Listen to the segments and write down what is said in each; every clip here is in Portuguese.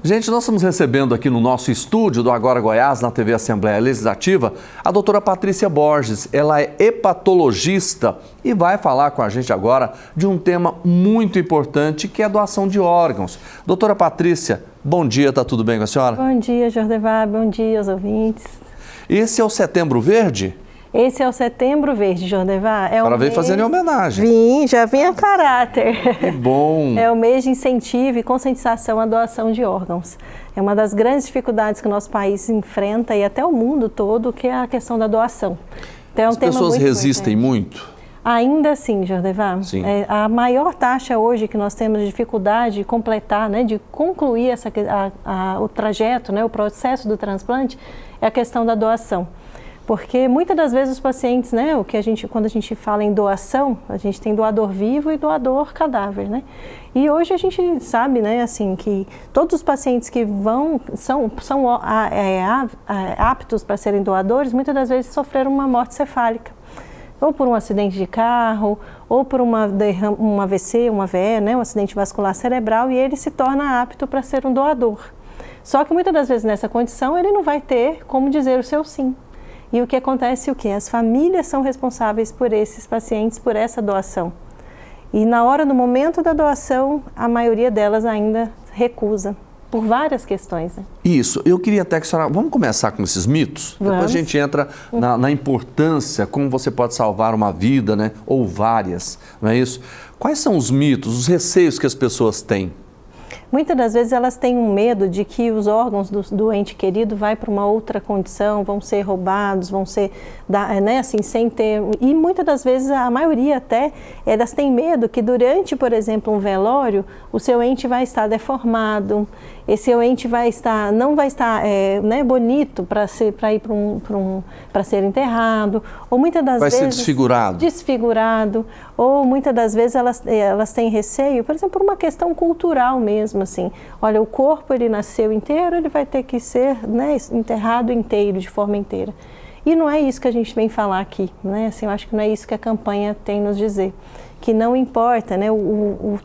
Gente, nós estamos recebendo aqui no nosso estúdio do Agora Goiás, na TV Assembleia Legislativa, a doutora Patrícia Borges. Ela é hepatologista e vai falar com a gente agora de um tema muito importante, que é a doação de órgãos. Doutora Patrícia, bom dia, tá tudo bem com a senhora? Bom dia, Jordevar, bom dia aos ouvintes. Esse é o Setembro Verde? Esse é o Setembro Verde, Jordevar. A senhora veio fazendo em homenagem. Já vim a caráter. Que bom. É o mês de incentivo e conscientização à doação de órgãos. É uma das grandes dificuldades que o nosso país enfrenta e até o mundo todo, que é a questão da doação. Então, é um As tema pessoas muito resistem importante. muito? Ainda assim, Jordevar, Sim. A maior taxa hoje que nós temos de dificuldade de completar, de concluir o trajeto, o processo do transplante, é a questão da doação. Porque muitas das vezes os pacientes, quando a gente fala em doação, a gente tem doador vivo e doador cadáver, E hoje a gente sabe, que todos os pacientes que são aptos para serem doadores, muitas das vezes sofreram uma morte cefálica. Ou por um acidente de carro, ou por um AVC, uma VE, um acidente vascular cerebral, e ele se torna apto para ser um doador. Só que muitas das vezes nessa condição ele não vai ter como dizer o seu sim. E o que acontece As famílias são responsáveis por esses pacientes, por essa doação. E no momento da doação, a maioria delas ainda recusa, por várias questões. Isso, eu queria até que a senhora... Vamos começar com esses mitos? Vamos. Depois a gente entra na importância, como você pode salvar uma vida, ou várias, não é isso? Quais são os mitos, os receios que as pessoas têm? Muitas das vezes elas têm um medo de que os órgãos do ente querido vai para uma outra condição, vão ser roubados, vão ser, sem ter... E muitas das vezes, a maioria até, elas têm medo que durante, por exemplo, um velório, o seu ente vai estar deformado, esse seu ente não vai estar bonito para ser enterrado, ou muitas das vezes... Vai ser desfigurado. Desfigurado, ou muitas das vezes elas têm receio, por exemplo, por uma questão cultural mesmo, olha, o corpo ele nasceu inteiro, ele vai ter que ser enterrado inteiro, de forma inteira. E não é isso que a gente vem falar aqui, eu acho que não é isso que a campanha tem nos dizer. Que não importa,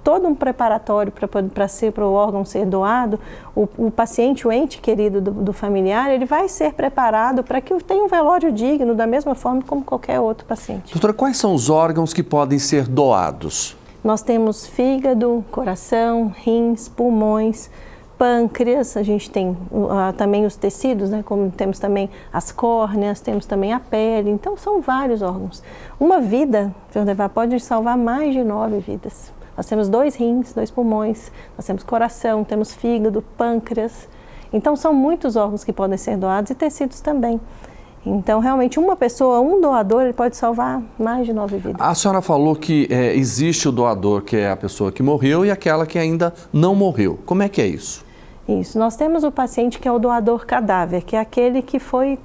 todo um preparatório para o órgão ser doado, o paciente, o ente querido do familiar, ele vai ser preparado para que tenha um velório digno, da mesma forma como qualquer outro paciente. Doutora, quais são os órgãos que podem ser doados? Nós temos fígado, coração, rins, pulmões, pâncreas, a gente tem também os tecidos, como temos também as córneas, temos também a pele, então são vários órgãos. Uma vida, Jordevar, pode salvar mais de 9 vidas. Nós temos 2 rins, 2 pulmões, nós temos coração, temos fígado, pâncreas, então são muitos órgãos que podem ser doados e tecidos também. Então, realmente, uma pessoa, um doador, ele pode salvar mais de 9 vidas. A senhora falou que existe o doador, que é a pessoa que morreu, e aquela que ainda não morreu. Como é que é isso? Isso. Nós temos o paciente que é o doador cadáver, que é aquele que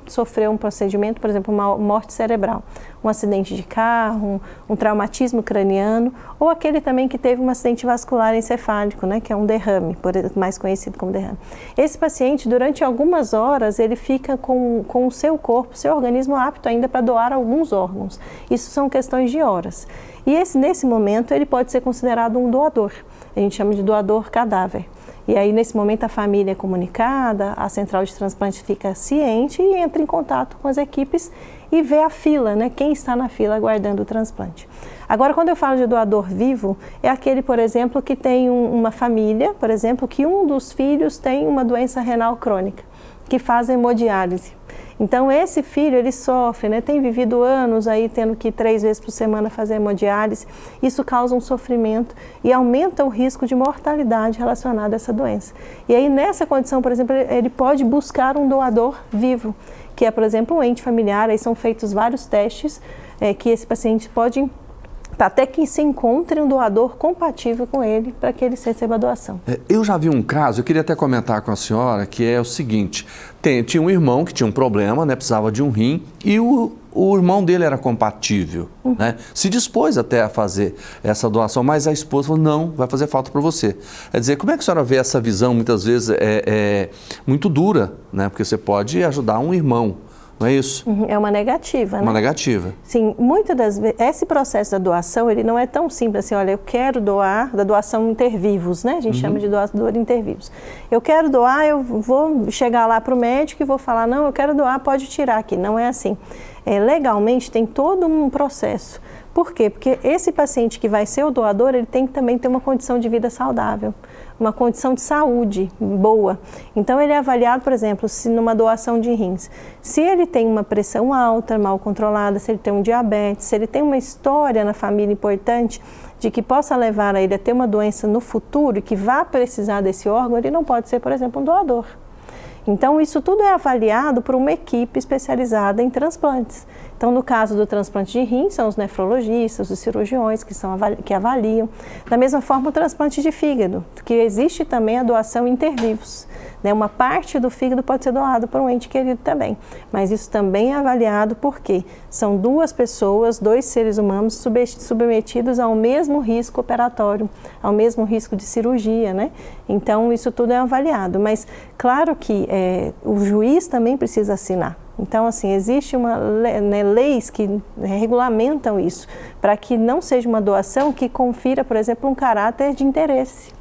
sofreu um procedimento, por exemplo, uma morte cerebral, um acidente de carro, um traumatismo craniano, ou aquele também que teve um acidente vascular encefálico, que é um derrame, mais conhecido como derrame. Esse paciente, durante algumas horas, ele fica com o seu corpo, seu organismo apto ainda para doar alguns órgãos. Isso são questões de horas. E nesse momento, ele pode ser considerado um doador. A gente chama de doador cadáver. E aí, nesse momento, a família é comunicada, a central de transplante fica ciente e entra em contato com as equipes e vê a fila, quem está na fila aguardando o transplante. Agora, quando eu falo de doador vivo, é aquele, por exemplo, que tem uma família, por exemplo, que um dos filhos tem uma doença renal crônica, que faz hemodiálise. Então, esse filho, ele sofre, tem vivido anos aí tendo que 3 vezes por semana fazer hemodiálise. Isso causa um sofrimento e aumenta o risco de mortalidade relacionado a essa doença. E aí, nessa condição, por exemplo, ele pode buscar um doador vivo, que é, por exemplo, um ente familiar. Aí são feitos vários testes que esse paciente pode... até que se encontre um doador compatível com ele para que ele receba a doação. Eu já vi um caso, eu queria até comentar com a senhora, que é o seguinte, tinha um irmão que tinha um problema, precisava de um rim, e o irmão dele era compatível, se dispôs até a fazer essa doação, mas a esposa falou, não, vai fazer falta para você. Quer dizer, como é que a senhora vê essa visão, muitas vezes, muito dura, porque você pode ajudar um irmão, não é isso? É uma negativa, né? Uma negativa. Sim, muitas das vezes, esse processo da doação, ele não é tão simples assim, olha, eu quero doar, da doação intervivos, né? A gente chama de doador intervivos. Eu quero doar, eu vou chegar lá para o médico e vou falar, não, eu quero doar, pode tirar aqui. Não é assim. Legalmente tem todo um processo. Por quê? Porque esse paciente que vai ser o doador, ele tem que também ter uma condição de vida saudável, uma condição de saúde boa. Então, ele é avaliado, por exemplo, se numa doação de rins, se ele tem uma pressão alta, mal controlada, se ele tem um diabetes, se ele tem uma história na família importante de que possa levar a ele a ter uma doença no futuro e que vá precisar desse órgão, ele não pode ser, por exemplo, um doador. Então, isso tudo é avaliado por uma equipe especializada em transplantes. Então, no caso do transplante de rim, são os nefrologistas, os cirurgiões que avaliam. Da mesma forma, o transplante de fígado, que existe também a doação intervivos. Uma parte do fígado pode ser doado por um ente querido também. Mas isso também é avaliado porque são duas pessoas, dois seres humanos submetidos ao mesmo risco operatório, ao mesmo risco de cirurgia, né? Então, isso tudo é avaliado. Mas, claro que o juiz também precisa assinar. Então, assim, existe leis que regulamentam isso, para que não seja uma doação que confira, por exemplo, um caráter de interesse.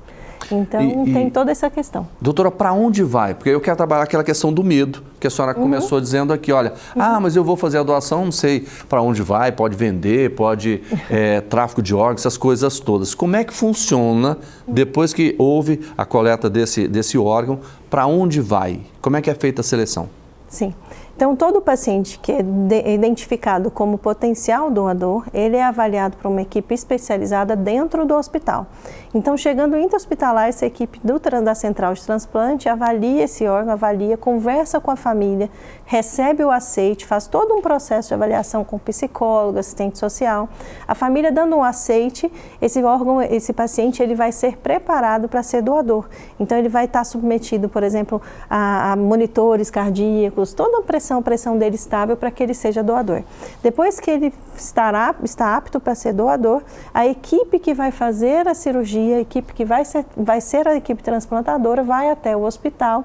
Então, tem toda essa questão. Doutora, para onde vai? Porque eu quero trabalhar aquela questão do medo, que a senhora começou dizendo aqui, olha, mas eu vou fazer a doação, não sei para onde vai, pode vender, pode tráfico de órgãos, essas coisas todas. Como é que funciona, depois que houve a coleta desse órgão, para onde vai? Como é que é feita a seleção? Sim. Então, todo paciente que é identificado como potencial doador, ele é avaliado por uma equipe especializada dentro do hospital. Então, chegando intra-hospitalar, essa equipe da central de transplante avalia esse órgão, conversa com a família, recebe o aceite, faz todo um processo de avaliação com psicólogo, assistente social. A família dando um aceite, esse paciente, ele vai ser preparado para ser doador. Então, ele vai estar submetido, por exemplo, a monitores cardíacos, toda a pressão dele estável para que ele seja doador. Depois que ele está apto para ser doador, a equipe que vai fazer a cirurgia, a equipe que vai ser a equipe transplantadora, vai até o hospital,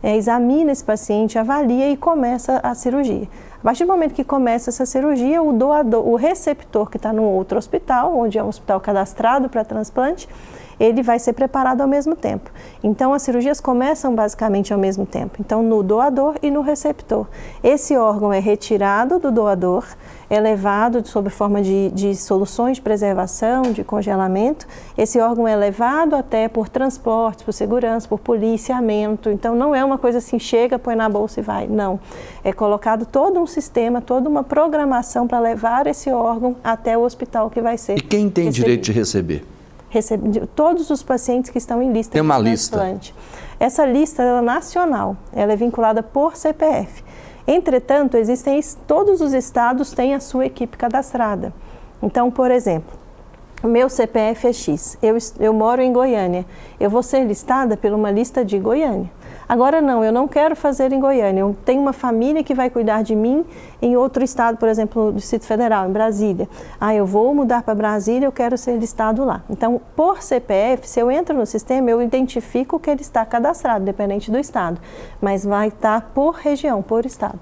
examina esse paciente, avalia e começa a cirurgia. A partir do momento que começa essa cirurgia, o doador, o receptor que está no outro hospital, onde é um hospital cadastrado para transplante, ele vai ser preparado ao mesmo tempo. Então, as cirurgias começam basicamente ao mesmo tempo. Então, no doador e no receptor. Esse órgão é retirado do doador, é levado sob forma de soluções de preservação, de congelamento. Esse órgão é levado até por transporte, por segurança, por policiamento. Então, não é uma coisa assim, chega, põe na bolsa e vai. Não. É colocado todo um sistema, toda uma programação para levar esse órgão até o hospital que vai ser. E quem tem direito de receber? Todos os pacientes que estão em lista. Tem uma lista. Essa lista ela é nacional, ela é vinculada por CPF. Entretanto, todos os estados têm a sua equipe cadastrada. Então, por exemplo, o meu CPF é X, eu moro em Goiânia, eu vou ser listada por uma lista de Goiânia. Agora não, eu não quero fazer em Goiânia, eu tenho uma família que vai cuidar de mim em outro estado, por exemplo, do Distrito Federal, em Brasília. Eu vou mudar para Brasília, eu quero ser listado lá. Então, por CPF, se eu entro no sistema, eu identifico que ele está cadastrado, dependente do estado, mas vai estar por região, por estado.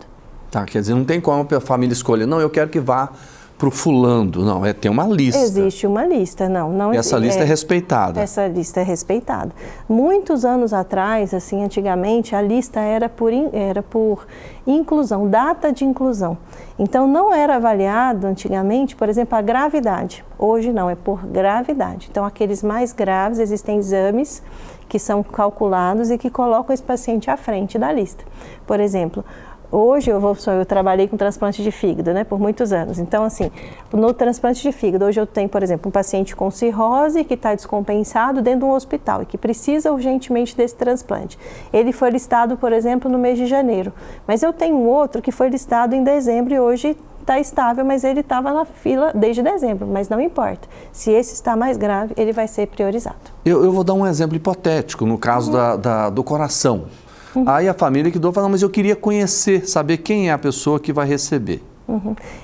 Tá, quer dizer, não tem como a família escolher, não, eu quero que vá para o fulano, não, tem uma lista. Existe uma lista, não. E essa lista é respeitada. Essa lista é respeitada. Muitos anos atrás, assim, antigamente, a lista era por inclusão, data de inclusão. Então, não era avaliado antigamente, por exemplo, a gravidade. Hoje não, é por gravidade. Então, aqueles mais graves, existem exames que são calculados e que colocam esse paciente à frente da lista. Por exemplo, hoje eu trabalhei com transplante de fígado, né, por muitos anos. Então, assim, no transplante de fígado, hoje eu tenho, por exemplo, um paciente com cirrose que está descompensado dentro de um hospital e que precisa urgentemente desse transplante. Ele foi listado, por exemplo, no mês de janeiro. Mas eu tenho um outro que foi listado em dezembro e hoje está estável, mas ele estava na fila desde dezembro. Mas não importa. Se esse está mais grave, ele vai ser priorizado. Eu vou dar um exemplo hipotético, no caso do coração. Aí a família que doa fala, mas eu queria conhecer, saber quem é a pessoa que vai receber.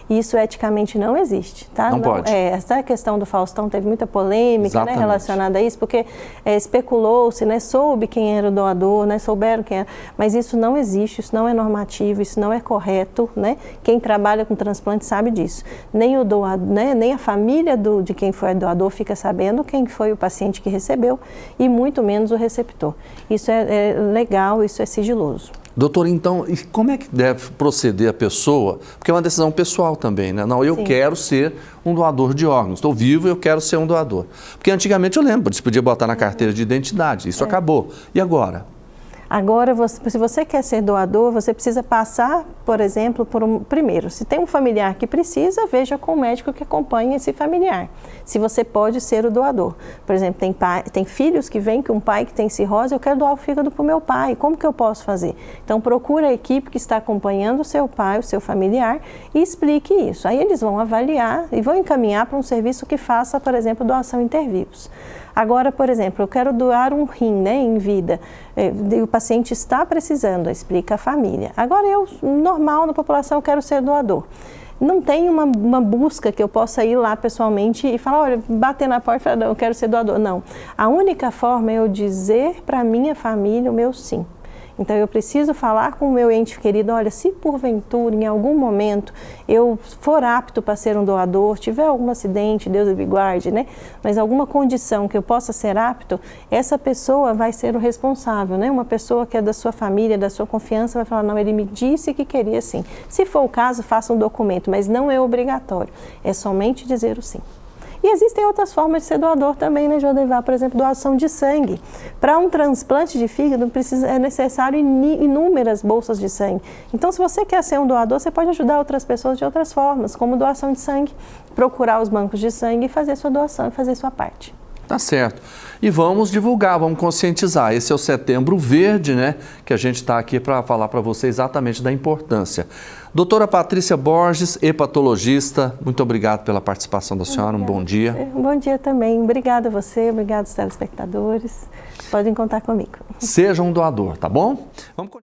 Isso eticamente não existe, tá? Não pode. Essa questão do Faustão teve muita polêmica, né, relacionada a isso, porque especulou-se, né, soube quem era o doador, né, souberam quem era, mas isso não existe, isso não é normativo, isso não é correto, né? Quem trabalha com transplante sabe disso. Nem o doador, né, nem a família de quem foi doador fica sabendo quem foi o paciente que recebeu e muito menos o receptor. Isso é legal, isso é sigiloso. Doutor, então, e como é que deve proceder a pessoa? Porque é uma decisão pessoal também, né? Não, eu quero ser um doador de órgãos. Estou vivo e eu quero ser um doador. Porque antigamente eu lembro, você podia botar na carteira de identidade. Isso acabou. E agora? Agora, se você quer ser doador, você precisa passar, por exemplo, primeiro, se tem um familiar que precisa, veja com o médico que acompanha esse familiar, se você pode ser o doador. Por exemplo, tem filhos que vêm com um pai que tem cirrose, eu quero doar o fígado para o meu pai, como que eu posso fazer? Então, procura a equipe que está acompanhando o seu pai, o seu familiar, e explique isso. Aí eles vão avaliar e vão encaminhar para um serviço que faça, por exemplo, doação intervivos. Agora, por exemplo, eu quero doar um rim, né, em vida, e o paciente está precisando, explica a família. Agora, normal na população, eu quero ser doador. Não tem uma busca que eu possa ir lá pessoalmente e falar, olha, bater na porta e falar, não, eu quero ser doador. Não. A única forma é eu dizer para a minha família o meu sim. Então, eu preciso falar com o meu ente querido, olha, se porventura, em algum momento, eu for apto para ser um doador, tiver algum acidente, Deus me guarde, né? Mas alguma condição que eu possa ser apto, essa pessoa vai ser o responsável, né? Uma pessoa que é da sua família, da sua confiança, vai falar, não, ele me disse que queria sim. Se for o caso, faça um documento, mas não é obrigatório, é somente dizer o sim. E existem outras formas de ser doador também, né, Jodevar? Por exemplo, doação de sangue. Para um transplante de fígado, é necessário inúmeras bolsas de sangue. Então, se você quer ser um doador, você pode ajudar outras pessoas de outras formas, como doação de sangue, procurar os bancos de sangue e fazer sua doação e fazer sua parte. Tá certo. E vamos divulgar, vamos conscientizar. Esse é o Setembro Verde, né? Que a gente está aqui para falar para você exatamente da importância. Doutora Patrícia Borges, hepatologista, muito obrigado pela participação da senhora. Um bom dia. Um bom dia também. Obrigada a você, obrigado aos telespectadores. Podem contar comigo. Seja um doador, tá bom? Vamos